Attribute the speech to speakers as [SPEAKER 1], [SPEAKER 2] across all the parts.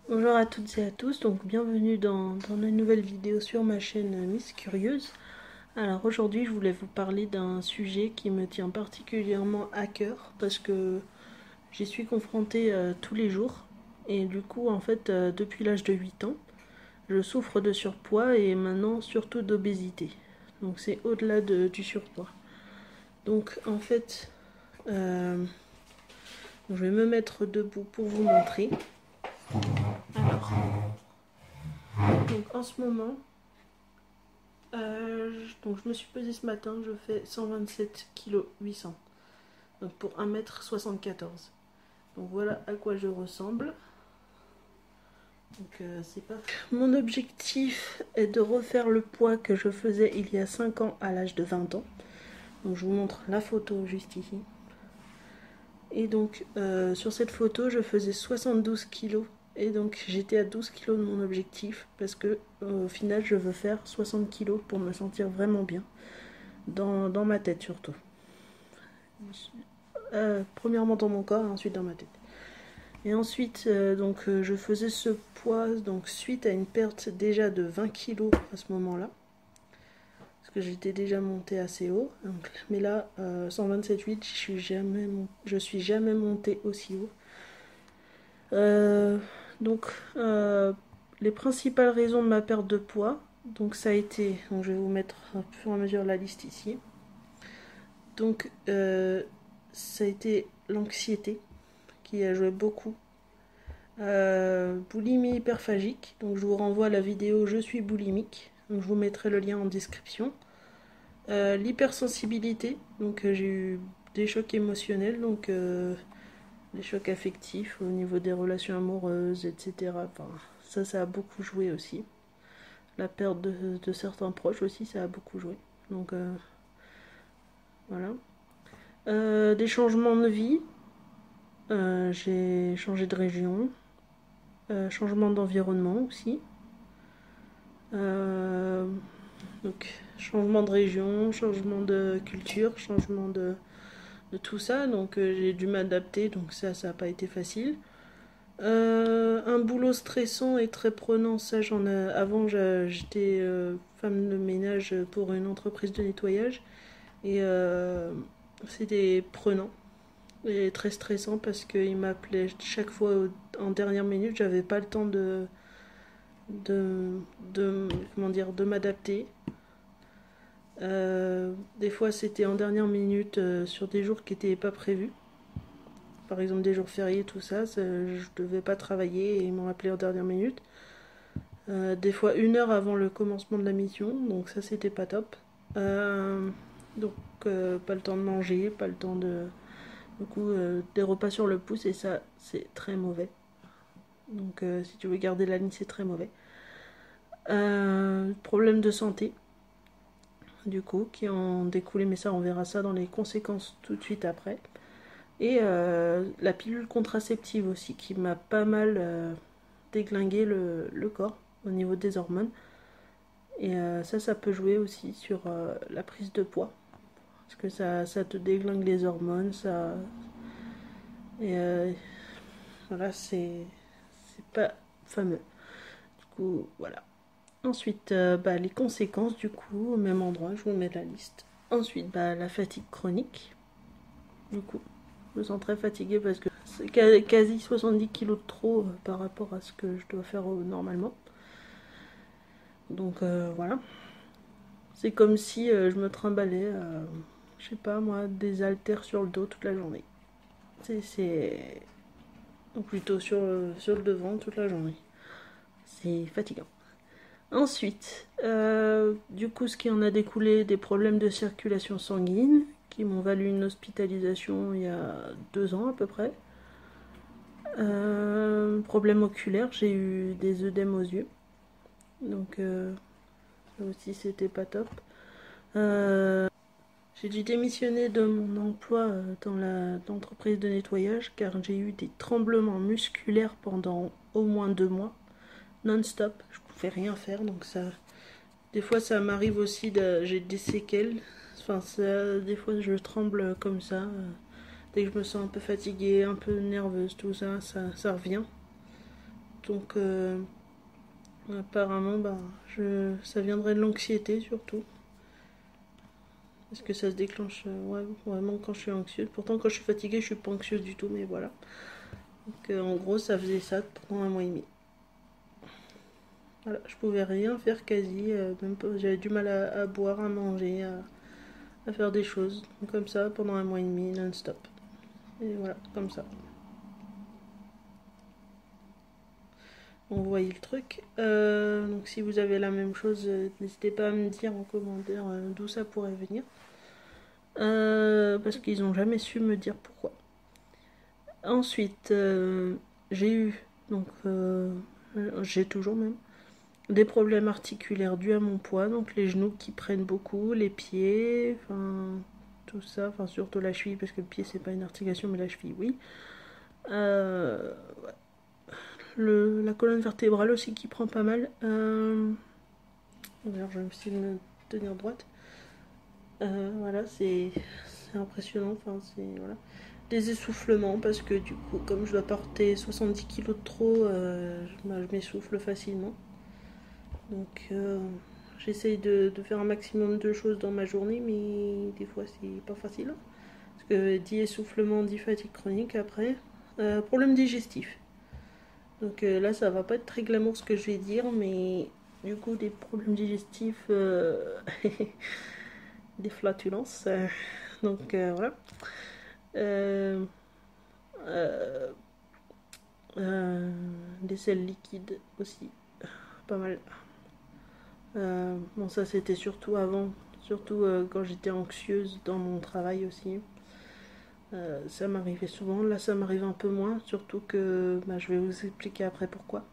[SPEAKER 1] Bonjour à toutes et à tous, donc bienvenue dans une nouvelle vidéo sur ma chaîne Miss Curieuse. Alors aujourd'hui je voulais vous parler d'un sujet qui me tient particulièrement à cœur parce que j'y suis confrontée tous les jours et du coup en fait depuis l'âge de 8 ans je souffre de surpoids et maintenant surtout d'obésité. Donc c'est au-delà du surpoids. Donc en fait je vais me mettre debout pour vous montrer. Alors, donc en ce moment donc je me suis pesée ce matin, je fais 127 kg 800. Donc pour 1m74. Donc voilà à quoi je ressemble. Donc c'est pas. Mon objectif est de refaire le poids que je faisais il y a 5 ans à l'âge de 20 ans. Donc je vous montre la photo juste ici. Et donc sur cette photo je faisais 72 kg. Et donc j'étais à 12 kg de mon objectif. Parce que au final je veux faire 60 kg pour me sentir vraiment bien. Dans ma tête surtout. Premièrement dans mon corps et ensuite dans ma tête. Et ensuite, je faisais ce poids donc suite à une perte déjà de 20 kg à ce moment-là. Parce que j'étais déjà montée assez haut. Donc, mais là, 127,8, je suis jamais montée aussi haut. Donc, les principales raisons de ma perte de poids, donc ça a été, donc je vais vous mettre au fur et à mesure la liste ici. Donc, ça a été l'anxiété qui a joué beaucoup. Boulimie hyperphagique, donc je vous renvoie à la vidéo Je suis boulimique, donc je vous mettrai le lien en description. L'hypersensibilité, donc j'ai eu des chocs émotionnels, donc des chocs affectifs au niveau des relations amoureuses, etc. Enfin, ça a beaucoup joué aussi. La perte de certains proches aussi, ça a beaucoup joué. Donc voilà. Des changements de vie, j'ai changé de région. Changement d'environnement aussi. Donc changement de région, changement de culture, changement de tout ça. Donc j'ai dû m'adapter, donc ça n'a pas été facile. Un boulot stressant et très prenant, ça j'en ai. Avant j'étais femme de ménage pour une entreprise de nettoyage et c'était prenant et très stressant parce qu'il m'appelait chaque fois en dernière minute, j'avais pas le temps de m'adapter. Des fois c'était en dernière minute sur des jours qui n'étaient pas prévus. Par exemple des jours fériés, tout ça, je devais pas travailler et ils m'ont appelé en dernière minute. Des fois 1 heure avant le commencement de la mission, donc ça c'était pas top. Donc pas le temps de manger, pas le temps de. Du coup, des repas sur le pouce et ça c'est très mauvais. Donc si tu veux garder la ligne, c'est très mauvais. Problème de santé, du coup, qui ont découlé, mais ça, on verra ça dans les conséquences tout de suite après. Et la pilule contraceptive aussi, qui m'a pas mal déglingué le corps au niveau des hormones. Et ça peut jouer aussi sur la prise de poids. Parce que ça te déglingue les hormones, ça. Et voilà, c'est pas fameux. Du coup, voilà. Ensuite, les conséquences, du coup, au même endroit, je vous mets la liste. Ensuite, la fatigue chronique. Du coup, je me sens très fatiguée parce que c'est quasi 70 kilos de trop par rapport à ce que je dois faire normalement. Donc voilà. C'est comme si je me trimballais, je sais pas moi, des haltères sur le dos toute la journée. C'est. Ou plutôt sur le devant toute la journée. C'est fatigant. Ensuite, du coup, ce qui en a découlé, des problèmes de circulation sanguine qui m'ont valu une hospitalisation il y a 2 ans à peu près. Problème oculaire, j'ai eu des œdèmes aux yeux. Donc, ça aussi, c'était pas top. J'ai dû démissionner de mon emploi dans l'entreprise de nettoyage car j'ai eu des tremblements musculaires pendant au moins 2 mois, non-stop. Je pouvais rien faire, donc ça. Des fois, ça m'arrive aussi j'ai des séquelles. Enfin, des fois, je tremble comme ça. Dès que je me sens un peu fatiguée, un peu nerveuse, tout ça, ça revient. Donc apparemment bah, ça viendrait de l'anxiété surtout. Parce que ça se déclenche ouais, vraiment quand je suis anxieuse. Pourtant quand je suis fatiguée je suis pas anxieuse du tout, mais voilà. Donc en gros ça faisait ça pendant 1 mois et demi. Voilà, je pouvais rien faire quasi, même pas, j'avais du mal à boire, à manger, à faire des choses. Donc, comme ça pendant 1 mois et demi non-stop. Et voilà, comme ça. On voyait le truc. Donc si vous avez la même chose, n'hésitez pas à me dire en commentaire d'où ça pourrait venir. Parce qu'ils n'ont jamais su me dire pourquoi. Ensuite, j'ai eu, donc j'ai toujours même, des problèmes articulaires dus à mon poids, donc les genoux qui prennent beaucoup, les pieds, enfin tout ça, enfin surtout la cheville, parce que le pied c'est pas une articulation, mais la cheville oui. La colonne vertébrale aussi qui prend pas mal. Alors je vais essayer de me tenir droite. Voilà, c'est impressionnant. Enfin, c'est voilà. Des essoufflements parce que du coup, comme je dois porter 70 kilos de trop, je m'essouffle facilement. Donc j'essaye de faire un maximum de choses dans ma journée, mais des fois c'est pas facile. Parce que dit essoufflement, dit fatigue chronique après. Problème digestif. Donc là, ça va pas être très glamour ce que je vais dire, mais du coup, des problèmes digestifs, des flatulences. Donc voilà. Euh, euh, des selles liquides aussi, pas mal. Bon, ça c'était surtout avant, surtout quand j'étais anxieuse dans mon travail aussi. Ça m'arrivait souvent, là ça m'arrive un peu moins, surtout que bah, je vais vous expliquer après pourquoi.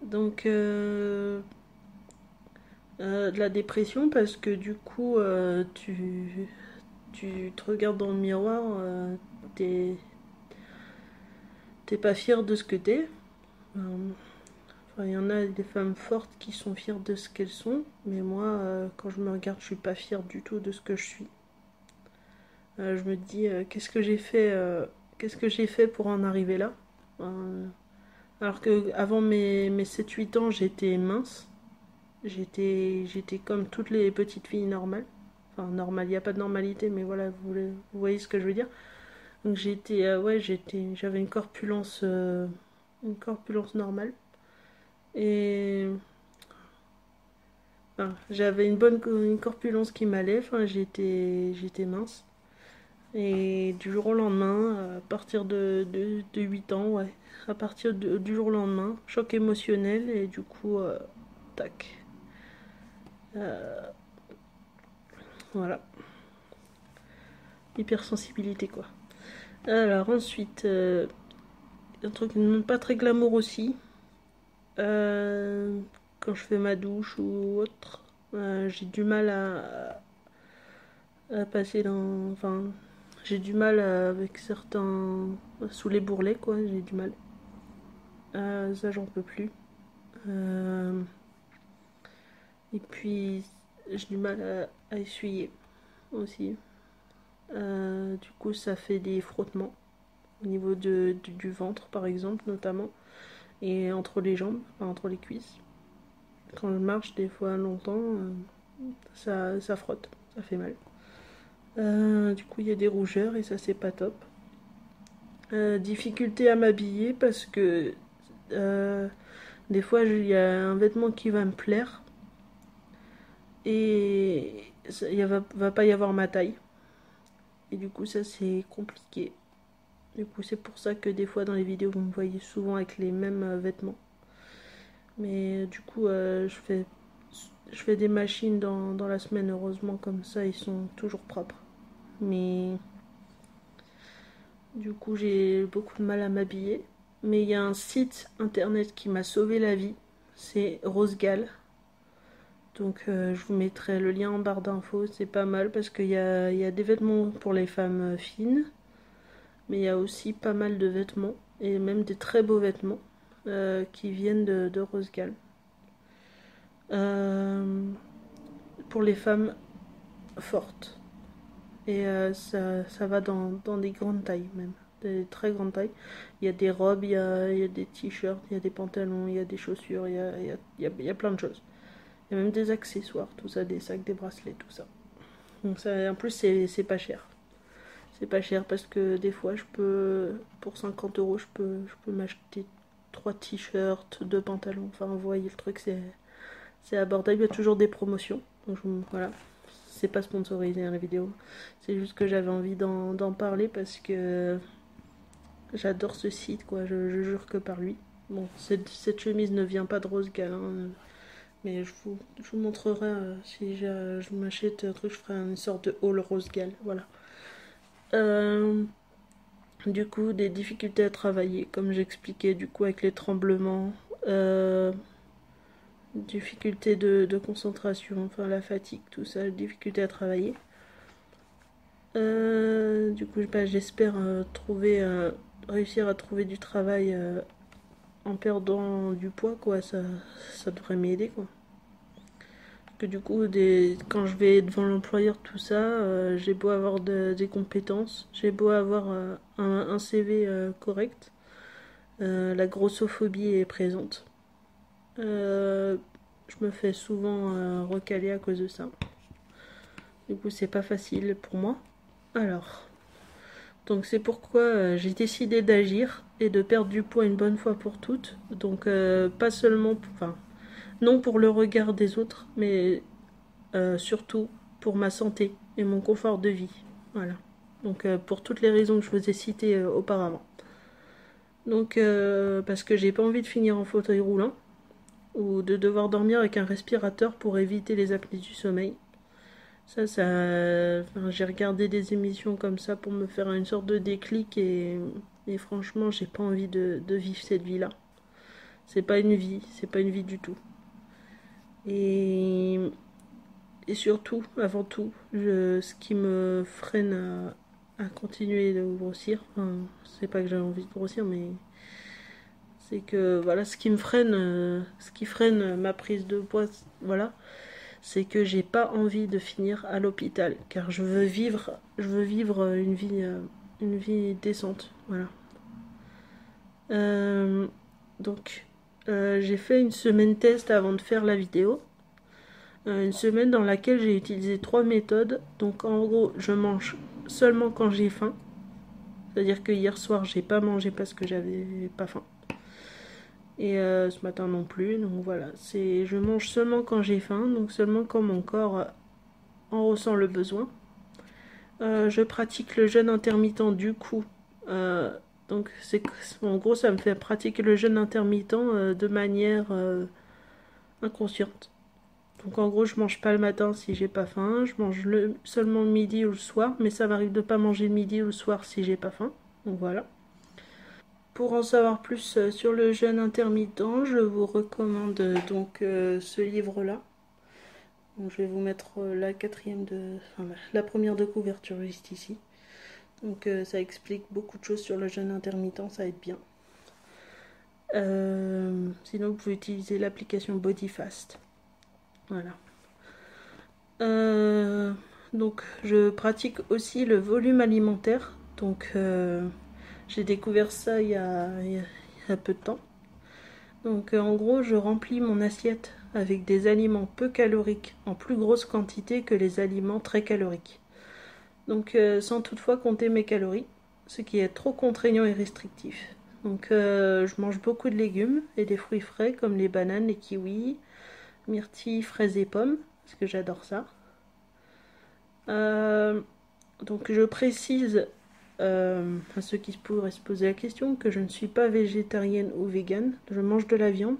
[SPEAKER 1] Donc de la dépression parce que du coup tu te regardes dans le miroir, t'es pas fier de ce que t'es. Enfin, il y en a des femmes fortes qui sont fières de ce qu'elles sont, mais moi quand je me regarde je suis pas fière du tout de ce que je suis. Je me dis qu'est-ce que j'ai fait pour en arriver là. Alors que avant mes 7-8 ans j'étais mince. J'étais comme toutes les petites filles normales. Enfin, normales, il n'y a pas de normalité, mais voilà, vous voyez ce que je veux dire. Donc j'avais une corpulence normale. Et enfin, j'avais une corpulence qui m'allait. Enfin, j'étais mince. Et du jour au lendemain, à partir de 8 ans, ouais, à partir du jour au lendemain, choc émotionnel et du coup, tac. Euh, voilà, hypersensibilité quoi. Alors ensuite, un truc pas très glamour aussi. Euh, Quand je fais ma douche ou autre, j'ai du mal à passer dans. Enfin, j'ai du mal avec certains. Sous les bourrelets, quoi, j'ai du mal. Ça, j'en peux plus. Euh, et puis, j'ai du mal à essuyer aussi. Du coup, ça fait des frottements au niveau du ventre, par exemple, notamment. Et entre les jambes, enfin, entre les cuisses. Quand je marche des fois longtemps, ça frotte, ça fait mal. Du coup, il y a des rougeurs et ça, c'est pas top. Difficulté à m'habiller parce que des fois, il y a un vêtement qui va me plaire et va pas y avoir ma taille. Et du coup, ça, c'est compliqué. Du coup, c'est pour ça que des fois, dans les vidéos, vous me voyez souvent avec les mêmes vêtements. Mais du coup, je fais des machines dans la semaine, heureusement, comme ça, ils sont toujours propres. Mais du coup, j'ai beaucoup de mal à m'habiller. Mais il y a un site internet qui m'a sauvé la vie. C'est Rosegal. Donc, je vous mettrai le lien en barre d'infos. C'est pas mal parce il y a des vêtements pour les femmes fines. Mais il y a aussi pas mal de vêtements. Et même des très beaux vêtements qui viennent de Rosegal. Pour les femmes fortes. Et ça va dans des grandes tailles même. des très grandes tailles. Il y a des robes, il y a des t-shirts, il y a des pantalons, il y a des chaussures, il y a plein de choses. Il y a même des accessoires, tout ça, des sacs, des bracelets, tout ça. Donc ça, en plus, c'est pas cher. C'est pas cher parce que des fois, pour 50 euros, je peux m'acheter 3 t-shirts, 2 pantalons. Enfin, vous voyez le truc, c'est abordable. Il y a toujours des promotions. Donc voilà, c'est pas sponsorisé hein, la vidéo. C'est juste que j'avais envie d'en parler parce que j'adore ce site, quoi. Je jure que par lui. Bon, cette chemise ne vient pas de Rose Gal, hein, mais je vous montrerai si je m'achète un truc, je ferai une sorte de haul Rose Gal. Voilà. Du coup, des difficultés à travailler, comme j'expliquais, du coup, avec les tremblements, difficultés de concentration, enfin la fatigue, tout ça, difficultés à travailler. Du coup, bah, j'espère réussir à trouver du travail en perdant du poids, quoi. Ça devrait m'aider, quoi. Que du coup, quand je vais devant l'employeur, tout ça, j'ai beau avoir des compétences, j'ai beau avoir un CV correct, la grossophobie est présente. Je me fais souvent recaler à cause de ça. Du coup, c'est pas facile pour moi. Alors, donc c'est pourquoi j'ai décidé d'agir et de perdre du poids une bonne fois pour toutes. Donc, pas seulement, enfin, non pour le regard des autres, mais surtout pour ma santé et mon confort de vie. Voilà. Donc pour toutes les raisons que je vous ai citées auparavant. Donc parce que j'ai pas envie de finir en fauteuil roulant ou de devoir dormir avec un respirateur pour éviter les apnées du sommeil. Enfin, j'ai regardé des émissions comme ça pour me faire une sorte de déclic et franchement j'ai pas envie de vivre cette vie-là. C'est pas une vie du tout. Et surtout, avant tout, ce qui me freine à continuer de grossir, enfin, c'est pas que j'ai envie de grossir, mais c'est que voilà, ce qui freine ma prise de poids, voilà, c'est que j'ai pas envie de finir à l'hôpital, car je veux vivre une vie décente, voilà. Donc, j'ai fait une semaine test avant de faire la vidéo. Une semaine dans laquelle j'ai utilisé 3 méthodes. Donc en gros, je mange seulement quand j'ai faim. C'est-à-dire que hier soir, j'ai pas mangé parce que j'avais pas faim. Et ce matin non plus. Donc voilà, je mange seulement quand j'ai faim, donc seulement quand mon corps en ressent le besoin. Je pratique le jeûne intermittent du coup. Donc en gros, ça me fait pratiquer le jeûne intermittent de manière inconsciente. Donc en gros, je mange pas le matin si j'ai pas faim, je mange seulement le midi ou le soir, mais ça m'arrive de pas manger le midi ou le soir si j'ai pas faim. Donc voilà. Pour en savoir plus sur le jeûne intermittent, je vous recommande donc ce livre-là. Donc, je vais vous mettre la première de couverture juste ici. Donc ça explique beaucoup de choses sur le jeûne intermittent, ça aide bien. Sinon, vous pouvez utiliser l'application BodyFast. Voilà. Donc je pratique aussi le volume alimentaire. Donc j'ai découvert ça il y a peu de temps. Donc en gros, je remplis mon assiette avec des aliments peu caloriques en plus grosse quantité que les aliments très caloriques. Donc sans toutefois compter mes calories, ce qui est trop contraignant et restrictif. Donc je mange beaucoup de légumes et des fruits frais comme les bananes, les kiwis, myrtilles, fraises et pommes, parce que j'adore ça. Donc je précise à ceux qui pourraient se poser la question que je ne suis pas végétarienne ou végane. Je mange de la viande,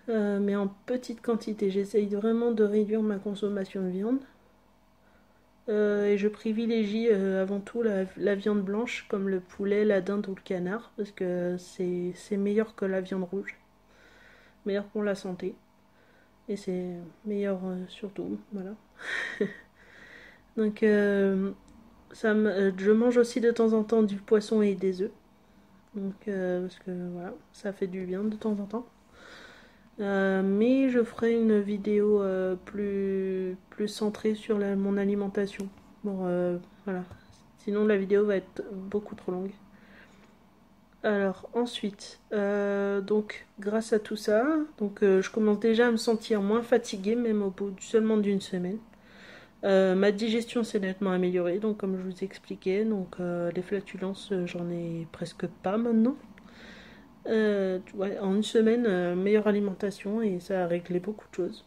[SPEAKER 1] mais en petite quantité. J'essaye vraiment de réduire ma consommation de viande. Et je privilégie avant tout la viande blanche comme le poulet, la dinde ou le canard parce que c'est meilleur que la viande rouge. Meilleur pour la santé. Et c'est meilleur surtout. Voilà. Donc je mange aussi de temps en temps du poisson et des œufs. Donc parce que voilà, ça fait du bien de temps en temps. Mais je ferai une vidéo plus centrée sur mon alimentation. Bon, voilà. Sinon la vidéo va être beaucoup trop longue. Alors ensuite, donc grâce à tout ça, donc je commence déjà à me sentir moins fatiguée, même au bout seulement d'une semaine. Ma digestion s'est nettement améliorée, donc comme je vous expliquais, donc les flatulences, j'en ai presque pas maintenant. Ouais, en une semaine, meilleure alimentation et ça a réglé beaucoup de choses.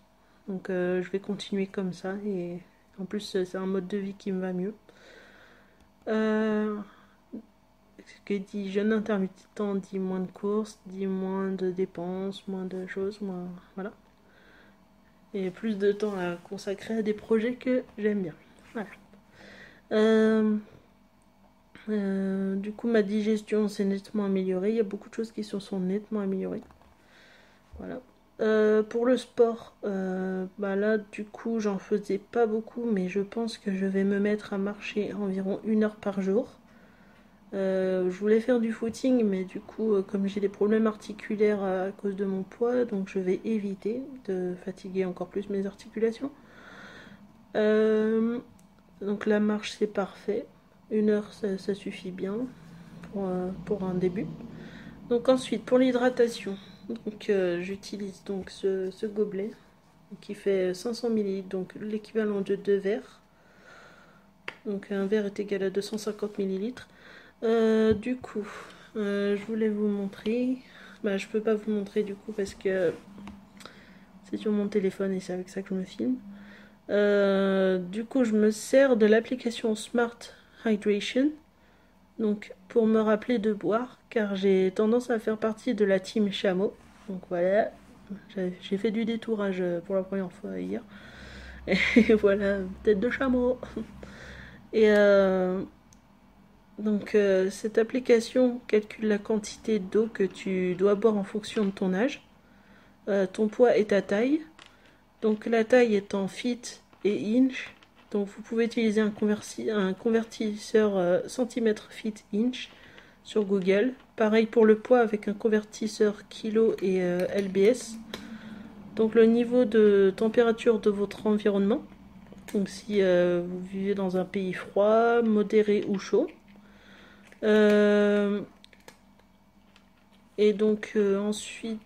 [SPEAKER 1] Donc je vais continuer comme ça et en plus c'est un mode de vie qui me va mieux. Ce que dit jeûne intermittent dit moins de courses, dit moins de dépenses, moins de choses, moins voilà. Et plus de temps à consacrer à des projets que j'aime bien. Voilà. Du coup, ma digestion s'est nettement améliorée. Il y a beaucoup de choses qui se sont nettement améliorées. Voilà. Pour le sport, bah là, du coup, j'en faisais pas beaucoup, mais je pense que je vais me mettre à marcher environ 1 heure par jour. Je voulais faire du footing, mais du coup, comme j'ai des problèmes articulaires à cause de mon poids, donc je vais éviter de fatiguer encore plus mes articulations. Donc la marche, c'est parfait. 1 heure, ça suffit bien pour un début. Donc ensuite, pour l'hydratation, donc j'utilise donc ce gobelet qui fait 500 ml, donc l'équivalent de 2 verres. Donc un verre est égal à 250 ml. Du coup, je voulais vous montrer. Bah, je peux pas vous montrer du coup parce que c'est sur mon téléphone et c'est avec ça que je me filme. Du coup, je me sers de l'application Smart Hydration. Donc, pour me rappeler de boire, car j'ai tendance à faire partie de la team chameau. Donc voilà, j'ai fait du détourage pour la première fois hier. Et voilà, tête de chameau. Et donc cette application calcule la quantité d'eau que tu dois boire en fonction de ton âge, ton poids et ta taille. Donc la taille est en feet et inch. Donc vous pouvez utiliser un convertisseur centimètre feet inch sur Google. Pareil pour le poids avec un convertisseur kilo et lbs. Donc le niveau de température de votre environnement. Donc si vous vivez dans un pays froid, modéré ou chaud. Et donc ensuite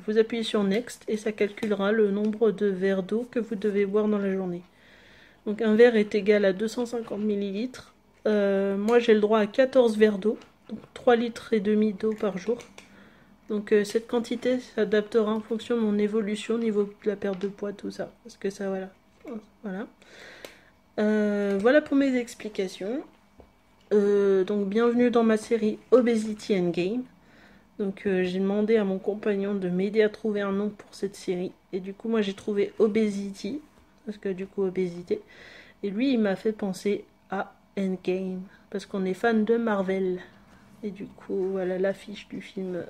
[SPEAKER 1] vous appuyez sur Next et ça calculera le nombre de verres d'eau que vous devez boire dans la journée. Donc un verre est égal à 250 ml. Moi j'ai le droit à 14 verres d'eau, donc 3 litres et demi d'eau par jour. Donc cette quantité s'adaptera en fonction de mon évolution au niveau de la perte de poids, tout ça. Parce que ça, voilà. Voilà. Voilà pour mes explications. Donc bienvenue dans ma série Obesity Endgame. Donc j'ai demandé à mon compagnon de m'aider à trouver un nom pour cette série. Et du coup moi j'ai trouvé Obesity, parce que du coup obésité. Et lui il m'a fait penser à Endgame, parce qu'on est fan de Marvel. Et du coup voilà l'affiche du film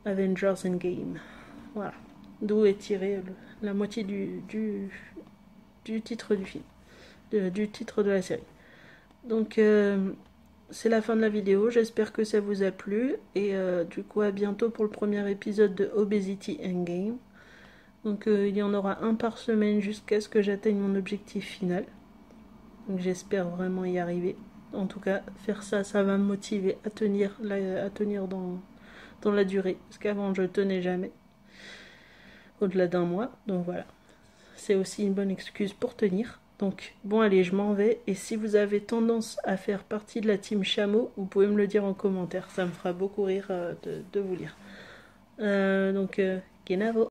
[SPEAKER 1] Avengers Endgame. Voilà. D'où est tiré la moitié du titre du film. Du titre de la série. Donc c'est la fin de la vidéo, j'espère que ça vous a plu et du coup à bientôt pour le premier épisode de Obesity Endgame. Donc il y en aura un par semaine jusqu'à ce que j'atteigne mon objectif final. Donc j'espère vraiment y arriver. En tout cas, faire ça, ça va me motiver à tenir dans la durée. Parce qu'avant je tenais jamais. Au-delà d'un mois. Donc voilà. C'est aussi une bonne excuse pour tenir. Donc bon allez, je m'en vais. Et si vous avez tendance à faire partie de la team chameau, vous pouvez me le dire en commentaire. Ça me fera beaucoup rire de vous lire. Donc Genavo.